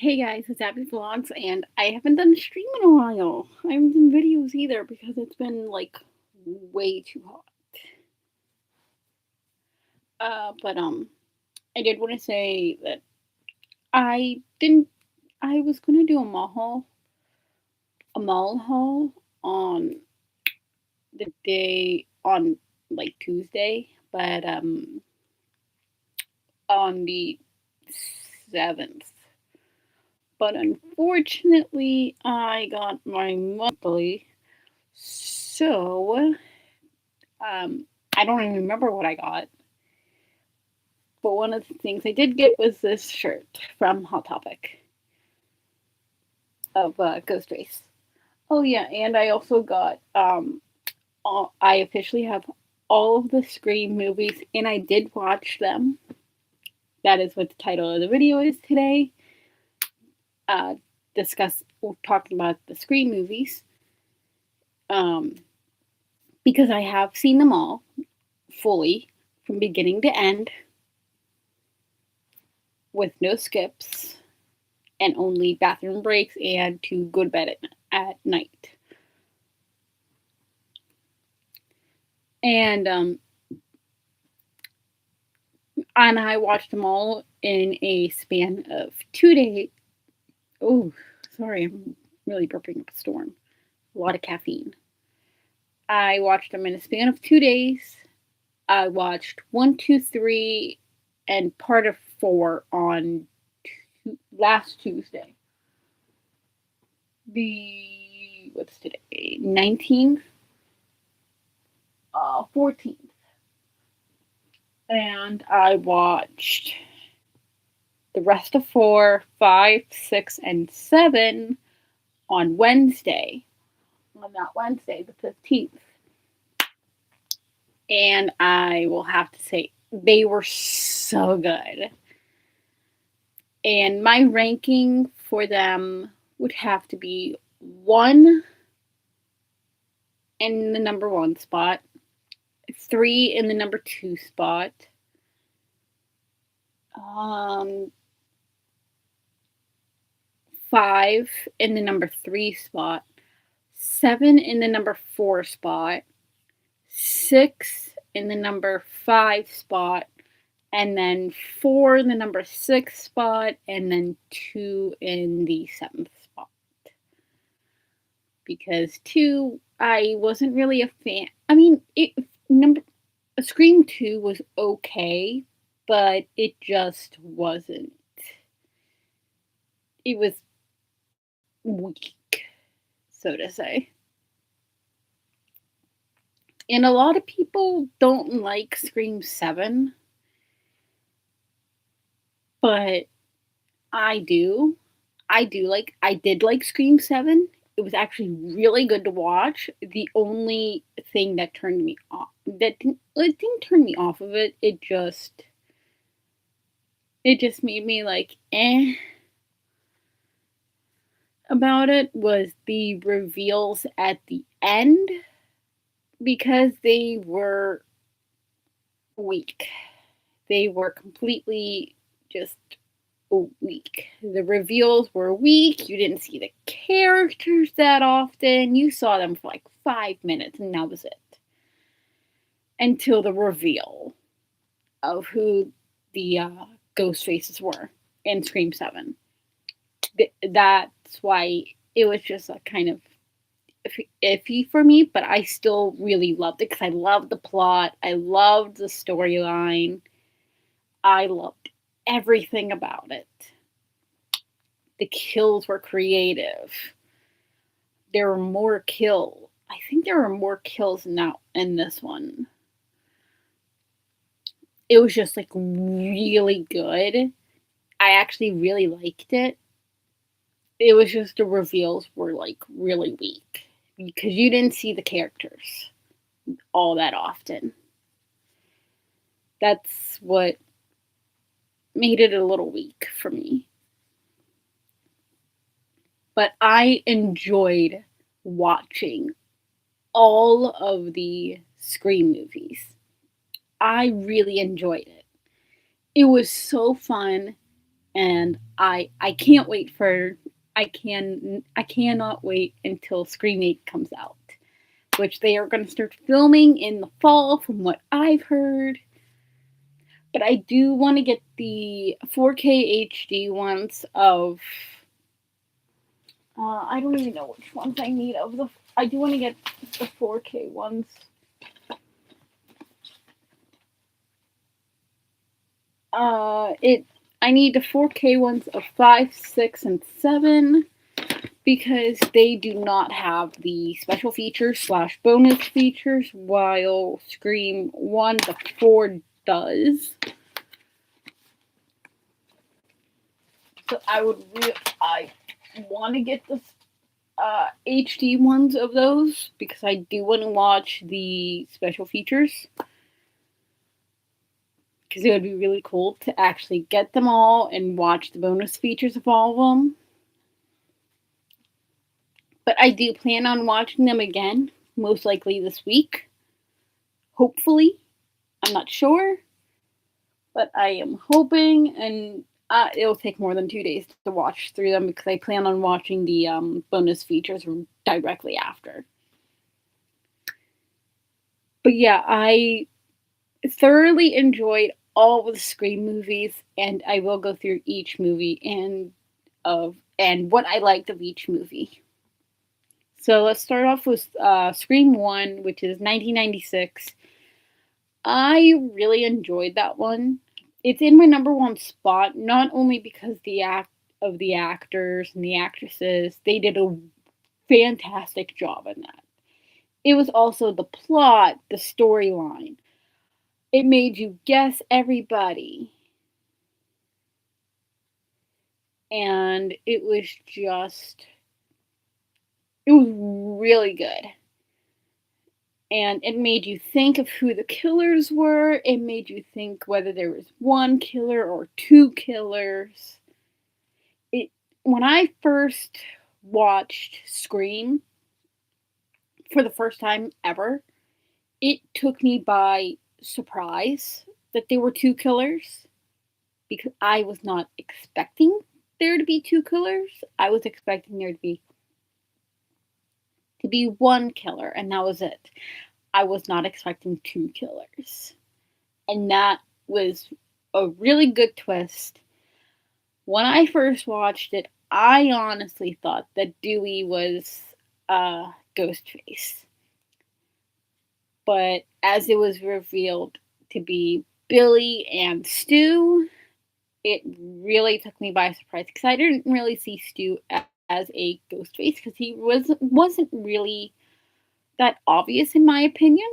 Hey guys, it's Abby Vlogs, and I haven't done a stream in a while. I haven't done videos either because it's been like way too hot. But I did want to say that I didn't. I was gonna do a mall haul on the day on like Tuesday, but on the 7th. But unfortunately, I got my monthly, so Um, I don't even remember what I got, but one of the things I did get was this shirt from Hot Topic of Ghostface. Oh yeah, and I also got I officially have all of the Scream movies, and I did watch them. That is what the title of the video is today. Uh, we're talking about the Scream movies. Um, because I have seen them all fully from beginning to end with no skips and only bathroom breaks and to go to bed at night. And I watched them all in a span of 2 days. Oh, sorry, I'm really burping up a storm. A lot of caffeine. I watched them in a span of 2 days. I watched 1, 2, 3, and part of 4 on last Tuesday. What's today? 19th, 14th. And I watched the rest of 4, 5, 6, and 7 on Wednesday. On that Wednesday, the 15th. And I will have to say, they were so good. And my ranking for them would have to be 1 in the number 1 spot, 3 in the number 2 spot, 5 in the number 3 spot, 7 in the number 4 spot, 6 in the number 5 spot, and then 4 in the number 6 spot, and then 2 in the 7th spot. Because 2, I wasn't really a fan. I mean, Scream 2 was okay, but it just wasn't. It was weak, so to say. And a lot of people don't like Scream 7, but I do. I did like Scream 7. It was actually really good to watch. The only thing that turned me off, it didn't turn me off of it. It just made me like about it was the reveals at the end because they were weak. They were completely just weak. The reveals were weak. You didn't see the characters that often. You saw them for like 5 minutes, and that was it. Until the reveal of who the ghost faces were in Scream 7. That's why it was just a kind of iffy for me, but I still really loved it because I loved the plot. I loved the storyline. I loved everything about it. The kills were creative. There were more kills. I think there were more kills now in this one. It was just like really good. I actually really liked it. It was just the reveals were like really weak because you didn't see the characters all that often. That's what made it a little weak for me. But I enjoyed watching all of the Scream movies. I really enjoyed it. It was so fun. and I can't wait for I cannot wait until Scream 8 comes out, which they are going to start filming in the fall from what I've heard. But I do want to get the 4K HD ones of I don't even know which ones I need of the I do want to get the 4K ones. It I need the 4K ones of 5, 6, and 7 because they do not have the special features slash bonus features, while Scream 1, the 4 does. So I want to get the HD ones of those because I do want to watch the special features. Because it would be really cool to actually get them all and watch the bonus features of all of them. But I do plan on watching them again, most likely this week. Hopefully. I'm not sure. But I am hoping, and it'll take more than 2 days to watch through them because I plan on watching the bonus features directly after. But yeah, I thoroughly enjoyed all of the Scream movies, and I will go through each movie and what I liked of each movie. So let's start off with Scream 1, which is 1996. I really enjoyed that one. It's in my number one spot, not only because the actors and the actresses, they did a fantastic job in that. It was also the plot, the storyline. It made you guess everybody. And it was really good. And it made you think of who the killers were. It made you think whether there was one killer or two killers. When I first watched Scream for the first time ever, it took me by surprise that there were two killers because I was not expecting there to be two killers. I was expecting there to be one killer, and that was it. I was not expecting two killers. And that was a really good twist. When I first watched it, I honestly thought that Dewey was Ghostface. But as it was revealed to be Billy and Stu, it really took me by surprise because I didn't really see Stu as a Ghostface because he wasn't really that obvious in my opinion,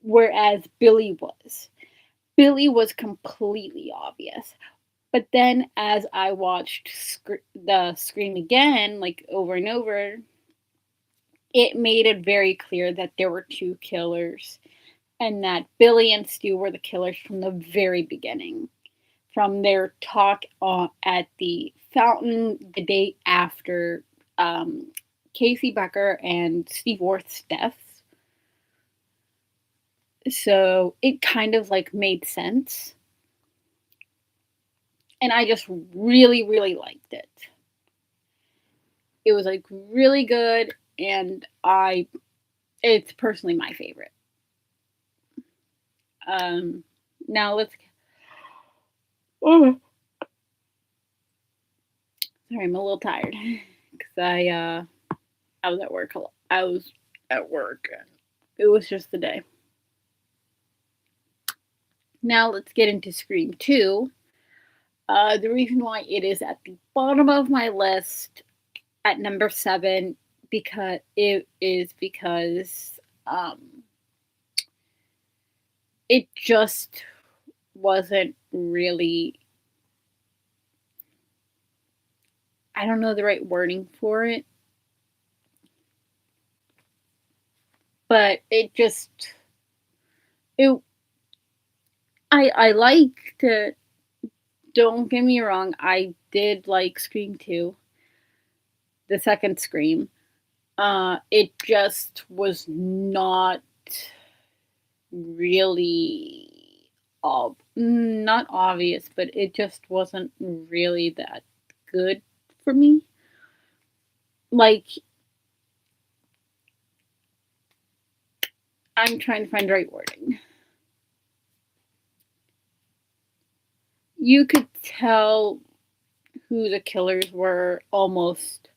whereas Billy was. Billy was completely obvious. But then as I watched the Scream again, like over and over, it made it very clear that there were two killers and that Billy and Stu were the killers from the very beginning. From their talk at the fountain the day after Casey Becker and Steve Worth's deaths. So it kind of like made sense. And I just really, really liked it. It was like really good, and it's personally my favorite. Now let's. Oh, sorry, I'm a little tired because I was at work. I was at work. It was just the day. Now let's get into Scream 2. The reason why it is at the bottom of my list at number 7 because it just wasn't really, I don't know the right wording for it, but it I liked it. Don't get me wrong, I did like Scream 2, the second Scream. It just was not really not obvious, but it just wasn't really that good for me. Like, I'm trying to find the right wording. You could tell who the killers were almost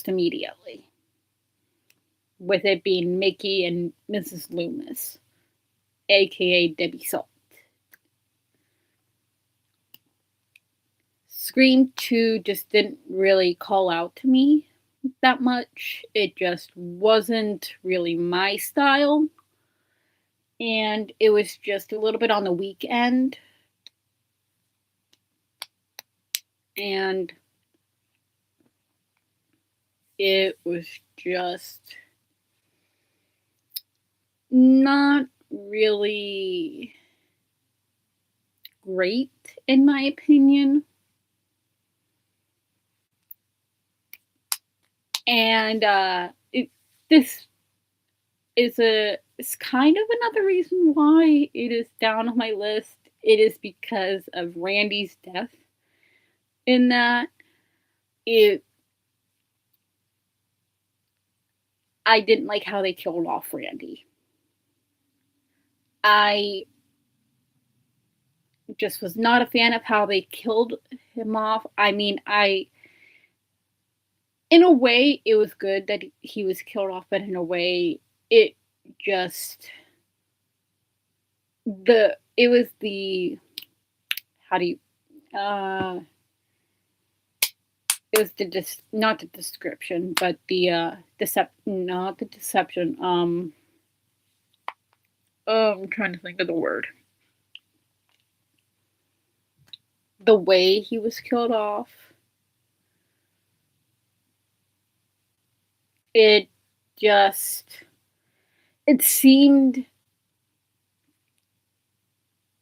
immediately, with it being Mickey and Mrs. Loomis, aka Debbie Salt. Scream 2 just didn't really call out to me that much. It just wasn't really my style. And it was just a little bit on the weak end. And it was just not really great, in my opinion. And this is kind of another reason why it is down on my list. It is because of Randy's death. In that, I didn't like how they killed off Randy. I just was not a fan of how they killed him off. I mean, in a way, it was good that he was killed off, but in a way, it just it was the how do you it was not the description, but the not the deception. I'm trying to think of the word. The way he was killed off. It seemed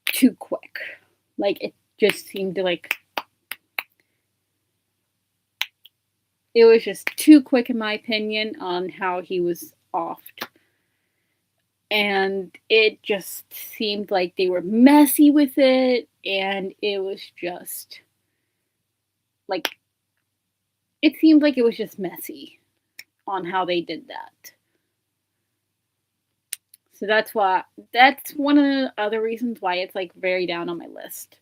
too quick. Like, it just seemed to, like, it was just too quick, in my opinion, on how he was offed. And it just seemed like they were messy with it, and it was just, like, it seemed like it was just messy on how they did that. So that's one of the other reasons why it's, like, very down on my list.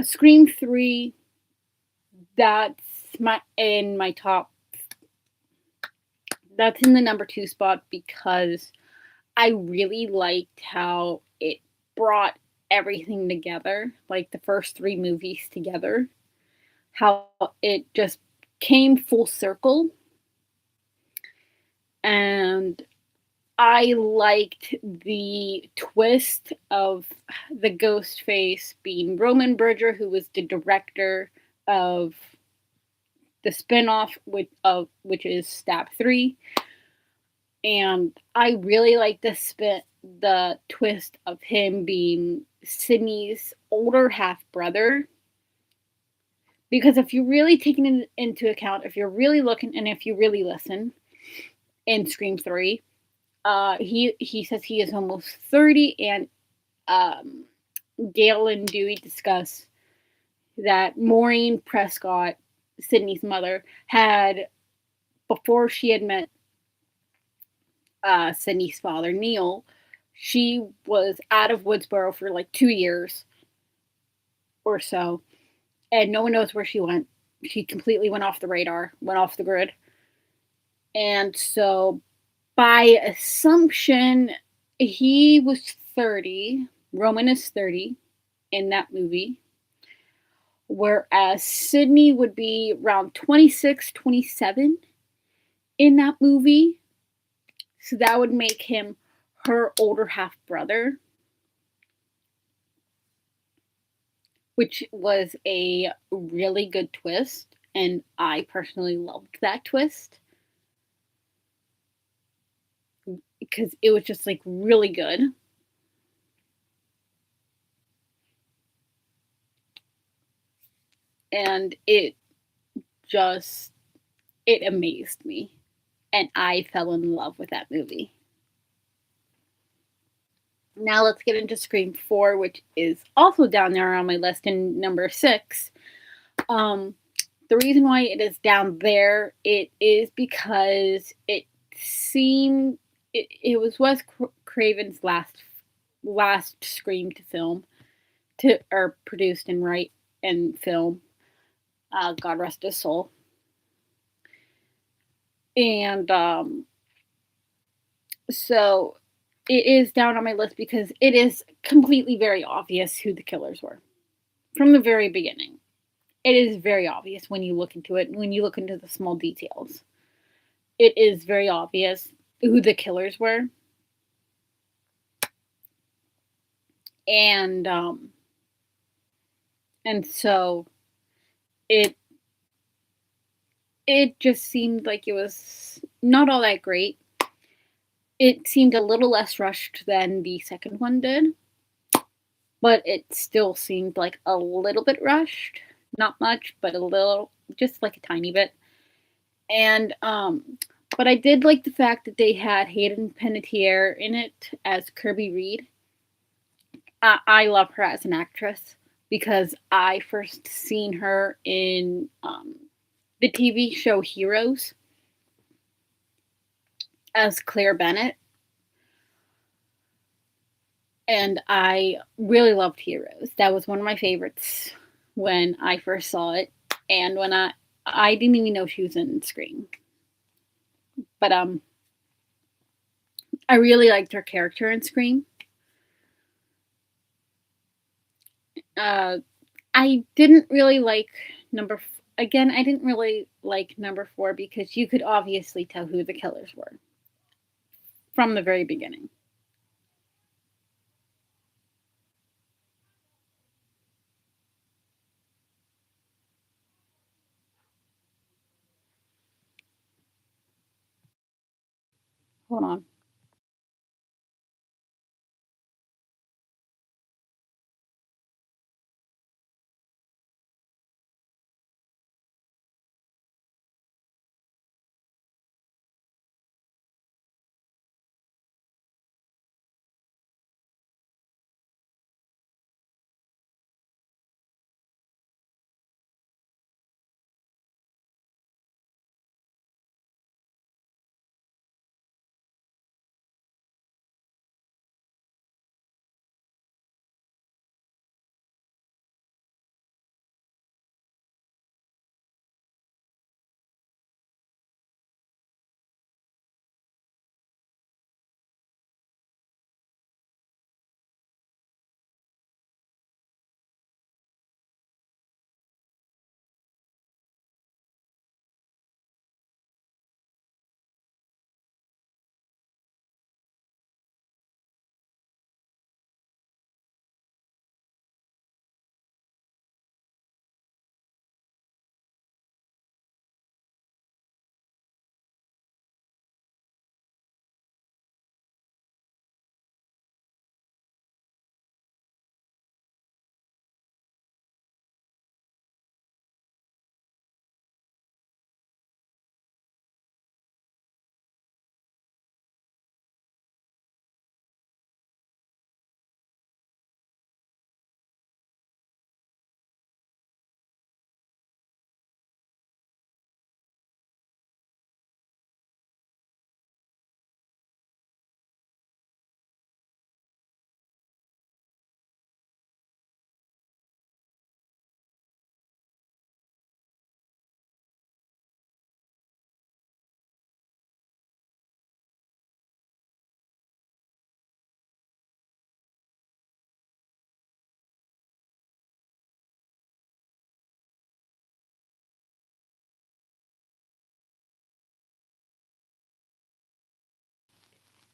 Scream 3, that's in my top. That's in the number 2 spot because I really liked how it brought everything together, like the first 3 movies together. How it just came full circle. And I liked the twist of the ghost face being Roman Bridger, who was the director of the spinoff, which is Stab 3. And I really like the twist of him being Sydney's older half brother. Because if you're really taking it into account, if you're really looking, and if you really listen in Scream 3, he says he is almost 30, and Gail and Dewey discuss that Maureen Prescott, Sydney's mother, before she had met Sydney's father, Neil, she was out of Woodsboro for like 2 years or so, and no one knows where she went. She completely went off the radar, went off the grid. And so, by assumption, he was 30. Roman is 30 in that movie. Whereas Sydney would be around 26, 27 in that movie. So that would make him her older half brother, which was a really good twist. And I personally loved that twist because it was just like really good. And it amazed me. And I fell in love with that movie. Now let's get into Scream 4, which is also down there on my list in number 6. Um, the reason why it is down there, it is because it seemed it was Wes Craven's last Scream to film to or produced and write and film. God rest his soul. And so it is down on my list because it is completely very obvious who the killers were from the very beginning. It is very obvious when you look into it, when you look into the small details. It is very obvious who the killers were. And so it just seemed like it was not all that great. It seemed a little less rushed than the second one did, but it still seemed like a little bit rushed. Not much, but a little, just like a tiny bit. And but I did like the fact that they had Hayden Panettiere in it as Kirby Reed. I love her as an actress because I first seen her in the TV show Heroes as Claire Bennett. And I really loved Heroes. That was one of my favorites when I first saw it. And when I didn't even know she was in Scream. But I really liked her character in Scream. I didn't really like I didn't really like number 4 because you could obviously tell who the killers were from the very beginning. Hold on.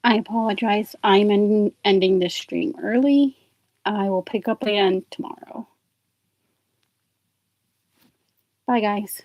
I apologize. ending this stream early. I will pick up again tomorrow. Bye, guys.